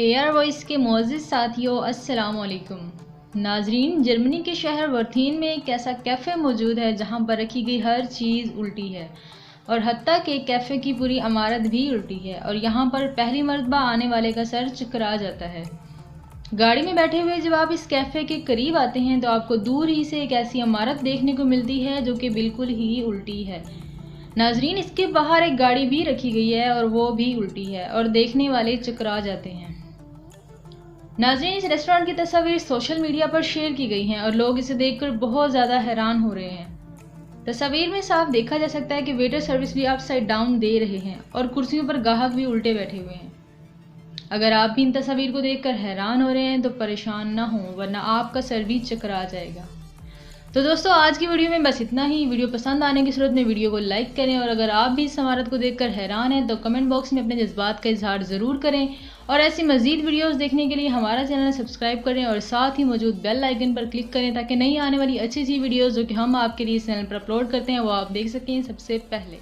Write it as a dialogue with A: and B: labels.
A: Air voice के मोअज़्ज़िज़ साथियों, अस्सलाम वालेकुम। नाजरीन, जर्मनी के शहर वर्थिन में एक ऐसा कैफ़े मौजूद है जहां पर रखी गई हर चीज़ उल्टी है और हत्ता कि कैफ़े की पूरी इमारत भी उल्टी है और यहां पर पहली मर्तबा आने वाले का सर चकरा जाता है। गाड़ी में बैठे हुए जब आप इस कैफ़े के करीब आते हैं तो आपको दूर ही से एक ऐसी इमारत देखने को मिलती है जो कि बिल्कुल ही उल्टी है। नाजरीन, इसके बाहर एक गाड़ी भी रखी गई है और वो भी उल्टी है और देखने वाले चकरा जाते हैं। नाज़रीन, इस रेस्टोरेंट की तस्वीर सोशल मीडिया पर शेयर की गई हैं और लोग इसे देखकर बहुत ज़्यादा हैरान हो रहे हैं। तस्वीर में साफ देखा जा सकता है कि वेटर सर्विस भी अपसाइड डाउन दे रहे हैं और कुर्सियों पर ग्राहक भी उल्टे बैठे हुए हैं। अगर आप भी इन तस्वीर को देखकर हैरान हो रहे हैं तो परेशान ना हो, वरना आपका सर भी चकरा जाएगा। तो दोस्तों, आज की वीडियो में बस इतना ही। वीडियो पसंद आने की सूरत में वीडियो को लाइक करें और अगर आप भी इस इमारत को देखकर हैरान हैं तो कमेंट बॉक्स में अपने जज्बात का इजहार ज़रूर करें और ऐसी मज़ीद वीडियोस देखने के लिए हमारा चैनल सब्सक्राइब करें और साथ ही मौजूद बेल आइकन पर क्लिक करें ताकि नई आने वाली अच्छी वीडियोज़ जो कि हम आपके लिए इस चैनल पर अपलोड करते हैं वो आप देख सकें सबसे पहले।